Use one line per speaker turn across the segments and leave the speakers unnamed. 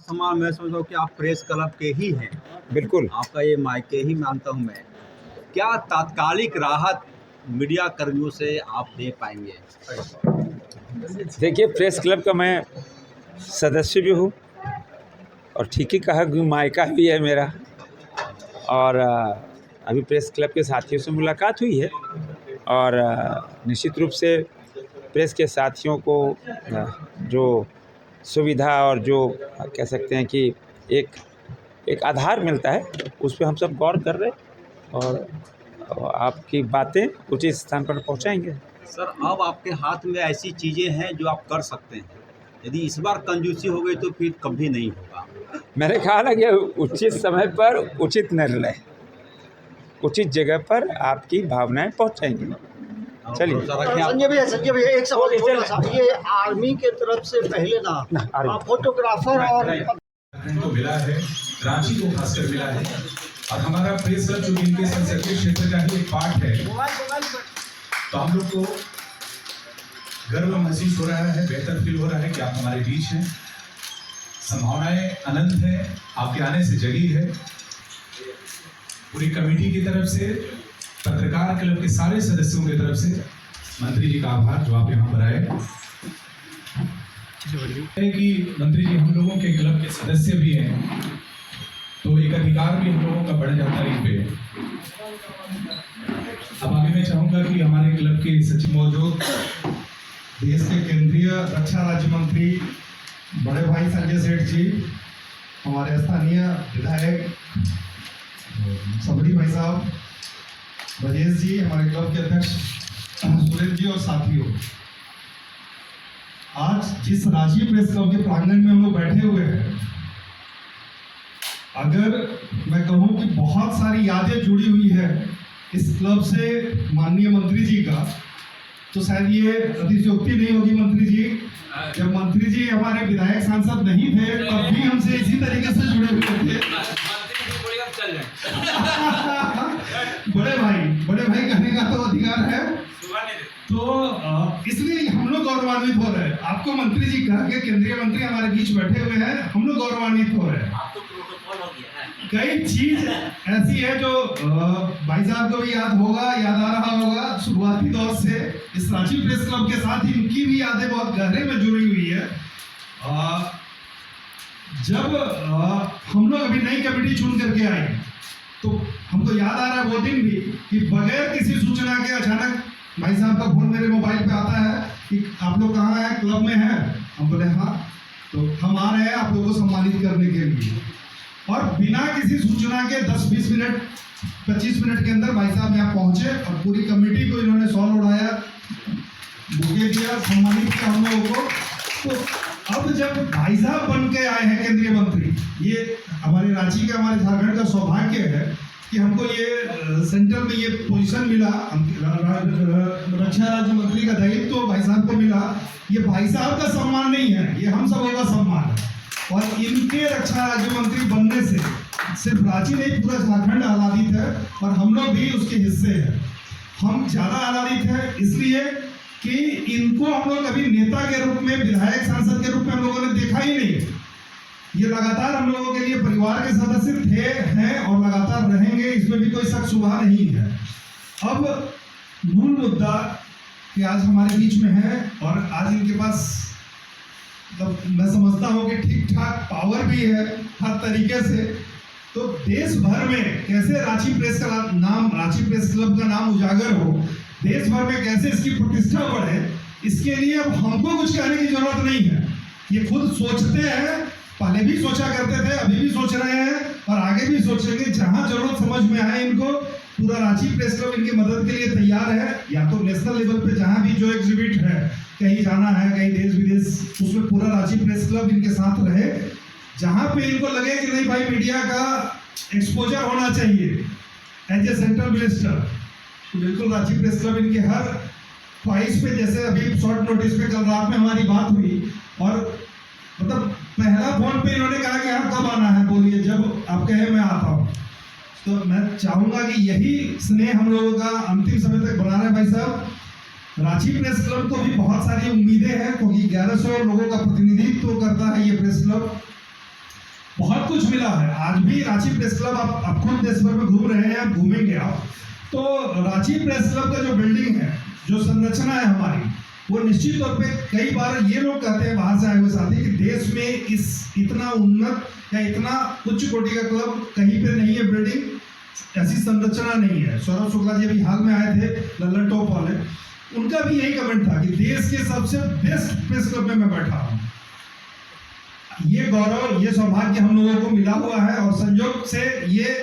समान मैं समझता हूँ कि आप प्रेस क्लब के ही हैं।
बिल्कुल।
आपका ये मायके ही मानता हूँ मैं। क्या तात्कालिक राहत मीडिया कर्मियों से आप दे पाएंगे?
देखिए, प्रेस क्लब का मैं सदस्य भी हूँ और ठीक ही कहा कि मायका भी है मेरा। और अभी प्रेस क्लब के साथियों से मुलाकात हुई है और निश्चित रूप से प्रेस के साथियों को जो सुविधा और जो कह सकते हैं कि एक एक आधार मिलता है, उस पे हम सब गौर कर रहे हैं और आपकी बातें उचित स्थान पर पहुंचाएंगे।
सर, अब आपके हाथ में ऐसी चीज़ें हैं जो आप कर सकते हैं। यदि इस बार कंजूसी हो गई तो फिर कभी नहीं होगा।
मैंने कहा ना कि उचित समय पर उचित निर्णय, उचित जगह पर आपकी भावनाएं पहुंचाएंगी। चलिए।
संजय भैया एक सवाल छोटा सा, ये आर्मी के तरफ से पहले ना फोटोग्राफर और
को मिला है, रांची को खासकर मिला है और हमारा प्रेस क्लब जो इनके संसदीय क्षेत्र का ही एक पार्ट है, तो हम लोग को गर्व महसूस हो रहा है, बेहतर फील हो रहा है कि आप हमारे बीच हैं। संभावनाएं अनंत हैं, आपके आने से जगी है। पूरी कमेटी की तरफ से, पत्रकार क्लब के सारे सदस्यों की तरफ से मंत्री जी का आभार जो आप यहाँ पर आए है कि मंत्री जी हम लोगों के क्लब के सदस्य भी हैं, तो एक अधिकार भी हम लोगों का बढ़ जाता है इन पे। अब आगे मैं चाहूंगा कि हमारे क्लब के सचिव मौजूद
देश के केंद्रीय रक्षा राज्य मंत्री बड़े भाई संजय सेठ जी, हमारे स्थानीय विधायक सबरी भाई साहब, ब्रजेश जी, हमारे क्लब के अध्यक्ष सुरेश जी और साथियों, आज जिस रांची प्रेस क्लब के प्रांगण में हम लोग बैठे हुए हैं, अगर मैं कहूं कि बहुत सारी यादें जुड़ी हुई है इस क्लब से माननीय मंत्री जी का, तो शायद ये अतिशयोक्ति नहीं होगी मंत्री जी। जब मंत्री जी हमारे विधायक सांसद नहीं थे तब भी हमसे इसी तरीके से जुड़े हुए थे। बड़े भाई कहने का तो अधिकार है, तो इसलिए हम लोग गौरवान्वित हो रहे हैं। आपको मंत्री जी कहा कि केंद्रीय मंत्री हमारे बीच बैठे हुए हैं, हम लोग गौरवान्वित हो रहे हैं। कई चीज ऐसी है जो भाई साहब को भी याद आ रहा होगा शुरुआती दौर से इस रांची प्रेस क्लब के साथ इनकी भी यादें बहुत गहरे में जुड़ी हुई है। जब हम लोग अभी नई कमेटी चुन करके आए तो हमको याद आ रहा है वो दिन भी कि बगैर किसी सूचना के अचानक भाई साहब का फोन मेरे मोबाइल पे आता है कि आप लोग कहाँ हैं, क्लब में हैं? हम बोले हाँ, तो हम आ रहे हैं आप लोगों को सम्मानित करने के लिए। और बिना किसी सूचना के 10-20 मिनट 25 मिनट के अंदर भाई साहब यहाँ पहुंचे और पूरी कमेटी को इन्होंने शॉल उड़ाया, बुके दिया, सम्मानित किया हम लोगों को। तो अब जब भाई साहब बन के आए हैं केंद्रीय मंत्री, ये हमारे रांची का, हमारे झारखंड का सौभाग्य है कि हमको ये सेंटर में ये पोजीशन मिला, रक्षा राज्य मंत्री का दायित्व तो भाई साहब को मिला। ये भाई साहब का सम्मान नहीं है, ये हम सबों का सम्मान है। और इनके रक्षा राज्य मंत्री बनने से सिर्फ रांची नहीं, पूरा झारखंड आह्लादित है और हम लोग भी उसके हिस्से हैं। हम ज़्यादा आह्लादित हैं इसलिए कि इनको हम लोग अभी नेता के रूप में, विधायक सांसद के रूप में हम लोगों ने देखा ही नहीं। ये लगातार हम लोगों के लिए परिवार के सदस्य थे, हैं और लगातार रहेंगे, इसमें भी कोई शक शुबा नहीं है। अब मूल मुद्दा कि आज हमारे बीच में है और आज इनके पास मैं समझता हूँ कि ठीक ठाक पावर भी है हर तरीके से। तो देश भर में कैसे रांची प्रेस क्लब का नाम उजागर हो, देश भर में कैसे इसकी प्रतिष्ठा बढ़े, इसके लिए अब हमको कुछ कहने की जरूरत नहीं है। ये खुद सोचते हैं, पहले भी सोचा करते थे, अभी भी सोच रहे हैं और आगे भी सोचेंगे। जहां जरूरत समझ में आए इनको, पूरा रांची प्रेस क्लब इनकी मदद के लिए तैयार है। या तो नेशनल लेवल पे जहां भी जो एग्जिबिट है, कहीं जाना है, कहीं देश विदेश, उसमें पूरा रांची प्रेस क्लब इनके साथ रहे। जहां पे इनको लगे कि नहीं भाई मीडिया का एक्सपोजर होना चाहिए एज ए सेंट्रल मिनिस्टर, तो बिल्कुल रांची प्रेस क्लब इनके हर ख्वाहिश पे, जैसे अभी शॉर्ट नोटिस पे कल रात में हमारी बात हुई और मतलब पहला फोन पे इन्होंने कहा कि हाँ कब आना है, बोलिए, जब आप कहे मैं आता हूँ। तो मैं चाहूंगा कि यही स्नेह हम लोगों का अंतिम समय तक बना रहे भाई साहब। रांची प्रेस क्लब को भी बहुत सारी उम्मीदें हैं क्योंकि 1100 लोगों का प्रतिनिधित्व करता है ये प्रेस क्लब। बहुत कुछ मिला है। आज भी रांची प्रेस क्लब आप खुद देश भर में घूम रहे हैं, आप घूमेंगे आप तो रांची प्रेस क्लब का जो बिल्डिंग है, जो संरचना है हमारी, वो निश्चित तौर पे कई बार ये लोग कहते हैं बाहर से आए हुए साथी कि देश में इतना उन्नत या इतना उच्च कोटि का क्लब कहीं पे नहीं है, बिल्डिंग ऐसी संरचना नहीं है। सौरभ शुक्ला जी अभी हाल में आए थे लल्लन टॉप वाले, उनका भी यही कमेंट था कि देश के सबसे बेस्ट प्रेस क्लब में मैं बैठा हूँ। ये गौरव, ये सौभाग्य हम लोगों को मिला हुआ है और संयोग से ये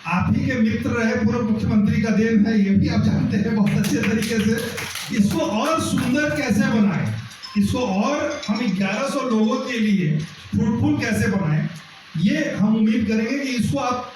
आप ही के मित्र रहे पूर्व मुख्यमंत्री का देन है, ये भी आप जानते हैं बहुत अच्छे तरीके से। इसको और सुंदर कैसे बनाएं, इसको और हम 1100 लोगों के लिए फ्रूटफुल कैसे बनाएं, ये हम उम्मीद करेंगे कि इसको आप